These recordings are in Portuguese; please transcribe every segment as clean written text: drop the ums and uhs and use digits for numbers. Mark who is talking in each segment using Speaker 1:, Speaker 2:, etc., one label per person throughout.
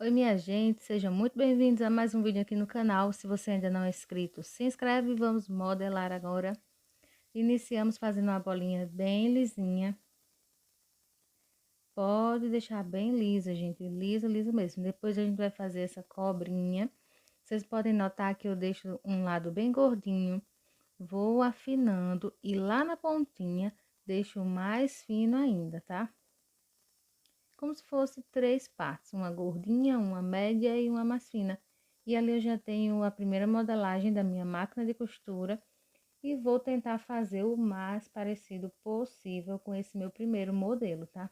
Speaker 1: Oi, minha gente, sejam muito bem-vindos a mais um vídeo aqui no canal. Se você ainda não é inscrito, se inscreve e vamos modelar agora. Iniciamos fazendo uma bolinha bem lisinha. Pode deixar bem lisa, gente, lisa, lisa mesmo. Depois a gente vai fazer essa cobrinha. Vocês podem notar que eu deixo um lado bem gordinho, vou afinando e lá na pontinha deixo mais fino ainda, tá? Como se fosse 3 partes, uma gordinha, uma média e uma mais fina. E ali eu já tenho a primeira modelagem da minha máquina de costura e vou tentar fazer o mais parecido possível com esse meu primeiro modelo, tá?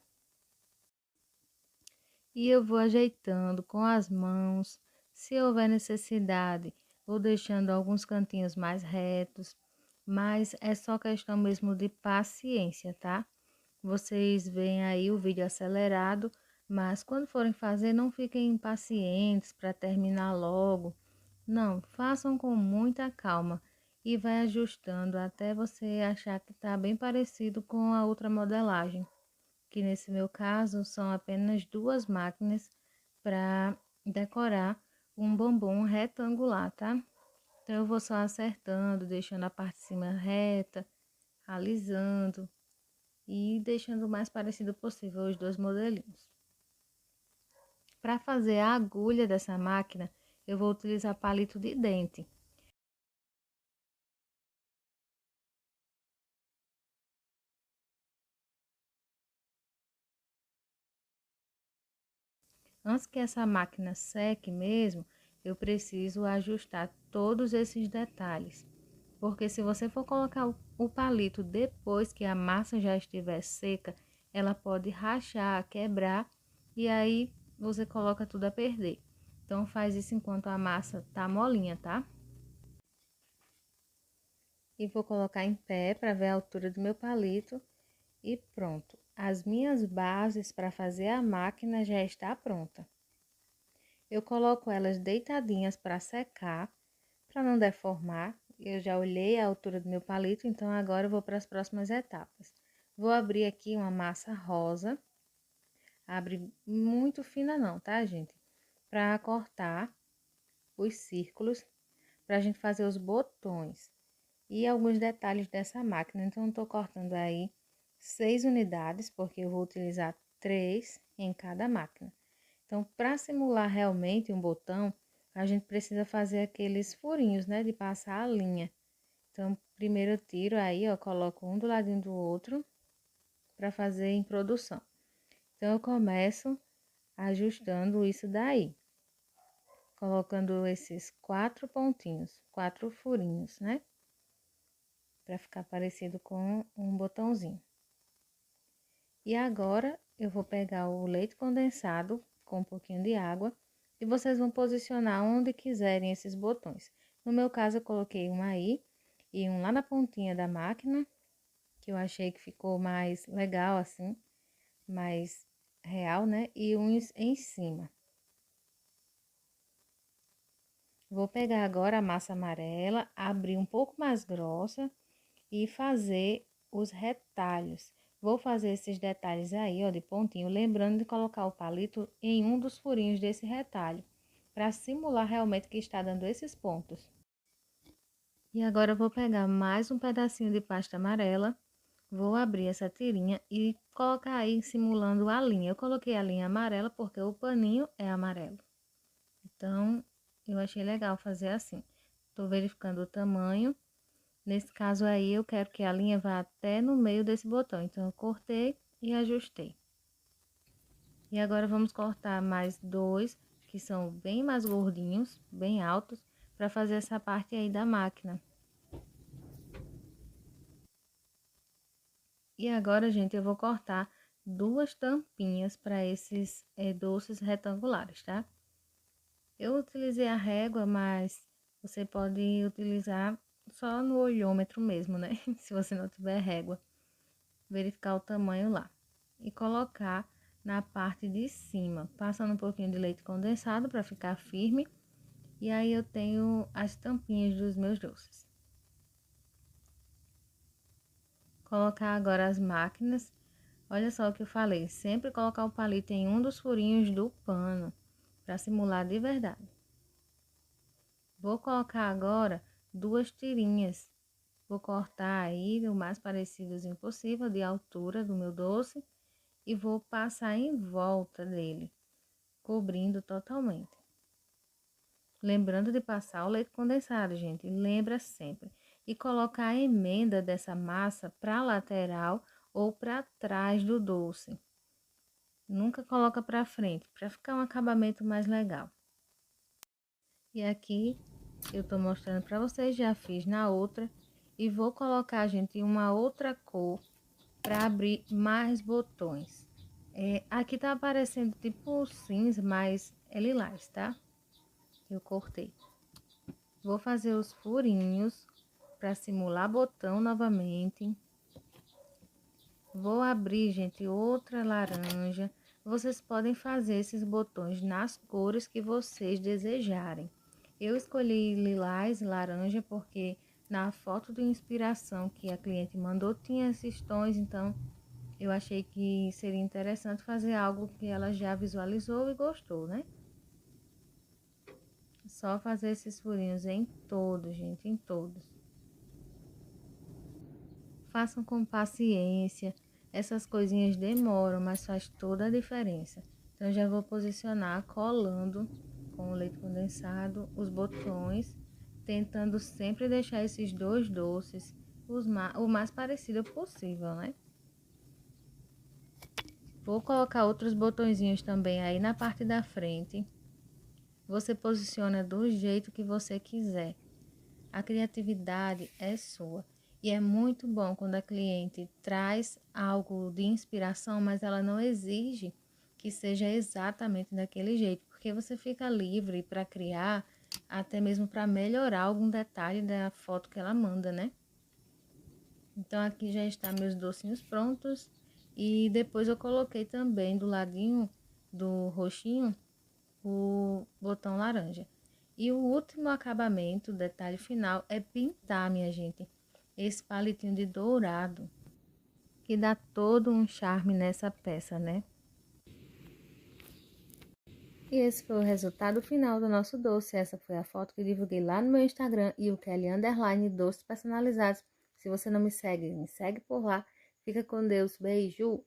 Speaker 1: E eu vou ajeitando com as mãos, se houver necessidade, vou deixando alguns cantinhos mais retos, mas é só questão mesmo de paciência, tá? Vocês veem aí o vídeo acelerado, mas quando forem fazer, não fiquem impacientes para terminar logo. Não, façam com muita calma e vai ajustando até você achar que está bem parecido com a outra modelagem, que nesse meu caso são apenas 2 máquinas para decorar um bombom retangular, tá? Então eu vou só acertando, deixando a parte de cima reta, alisando e deixando o mais parecido possível os dois modelinhos. Para fazer a agulha dessa máquina, eu vou utilizar palito de dente. Antes que essa máquina seque mesmo, eu preciso ajustar todos esses detalhes. Porque se você for colocar o palito depois que a massa já estiver seca, ela pode rachar, quebrar e aí você coloca tudo a perder. Então faz isso enquanto a massa tá molinha, tá? E vou colocar em pé para ver a altura do meu palito e pronto. As minhas bases para fazer a máquina já está pronta. Eu coloco elas deitadinhas para secar, para não deformar. Eu já olhei a altura do meu palito, então agora eu vou para as próximas etapas. Vou abrir aqui uma massa rosa, abre muito fina não, tá, gente? Para cortar os círculos, para a gente fazer os botões e alguns detalhes dessa máquina. Então, estou cortando aí 6 unidades, porque eu vou utilizar 3 em cada máquina. Então, para simular realmente um botão, a gente precisa fazer aqueles furinhos, né, de passar a linha. Então, primeiro eu tiro aí, ó, coloco um do ladinho do outro para fazer em produção. Então, eu começo ajustando isso daí, colocando esses 4 pontinhos, 4 furinhos, né? Para ficar parecido com um botãozinho. E agora eu vou pegar o leite condensado com um pouquinho de água e vocês vão posicionar onde quiserem esses botões. No meu caso, eu coloquei um aí e um lá na pontinha da máquina, que eu achei que ficou mais legal assim, mais real, né? E uns em cima. Vou pegar agora a massa amarela, abrir um pouco mais grossa e fazer os retalhos. Vou fazer esses detalhes aí, ó, de pontinho, lembrando de colocar o palito em um dos furinhos desse retalho, para simular realmente que está dando esses pontos. E agora eu vou pegar mais um pedacinho de pasta amarela, vou abrir essa tirinha e colocar aí simulando a linha. Eu coloquei a linha amarela porque o paninho é amarelo. Então, eu achei legal fazer assim. Tô verificando o tamanho. Nesse caso aí, eu quero que a linha vá até no meio desse botão. Então, eu cortei e ajustei. E agora, vamos cortar mais 2, que são bem mais gordinhos, bem altos, para fazer essa parte aí da máquina. E agora, gente, eu vou cortar 2 tampinhas para esses doces retangulares, tá? Eu utilizei a régua, mas você pode utilizar só no olhômetro mesmo, né? Se você não tiver régua. Verificar o tamanho lá e colocar na parte de cima, passando um pouquinho de leite condensado para ficar firme. E aí eu tenho as tampinhas dos meus doces. Colocar agora as máquinas. Olha só o que eu falei, sempre colocar o palito em um dos furinhos do pano, para simular de verdade. Vou colocar agora 2 tirinhas. Vou cortar aí o mais parecidozinho possível de altura do meu doce e vou passar em volta dele, cobrindo totalmente. Lembrando de passar o leite condensado, gente, lembra sempre. E colocar a emenda dessa massa para a lateral ou para trás do doce. Nunca coloca para frente, para ficar um acabamento mais legal. E aqui eu tô mostrando para vocês, já fiz na outra. E vou colocar, gente, uma outra cor para abrir mais botões. Aqui tá aparecendo tipo cinza, mas é lilás, tá? Eu cortei. Vou fazer os furinhos para simular botão novamente. Vou abrir, gente, outra laranja. Vocês podem fazer esses botões nas cores que vocês desejarem. Eu escolhi lilás e laranja porque na foto de inspiração que a cliente mandou tinha esses tons, então eu achei que seria interessante fazer algo que ela já visualizou e gostou, né? Só fazer esses furinhos em todos, gente, em todos. Façam com paciência. Essas coisinhas demoram, mas faz toda a diferença. Então, já vou posicionar colando com o leite condensado os botões, tentando sempre deixar esses dois doces o mais parecido possível, né? Vou colocar outros botõezinhos também aí na parte da frente. Você posiciona do jeito que você quiser. A criatividade é sua. E é muito bom quando a cliente traz algo de inspiração, mas ela não exige que seja exatamente daquele jeito, porque você fica livre para criar, até mesmo para melhorar algum detalhe da foto que ela manda, né? Então aqui já está meus docinhos prontos e depois eu coloquei também do ladinho do roxinho o botão laranja. E o último acabamento, o detalhe final, é pintar, minha gente, esse palitinho de dourado, que dá todo um charme nessa peça, né? E esse foi o resultado final do nosso doce. Essa foi a foto que divulguei lá no meu Instagram, e o Kelly _ doces personalizados. Se você não me segue por lá. Fica com Deus. Beijo!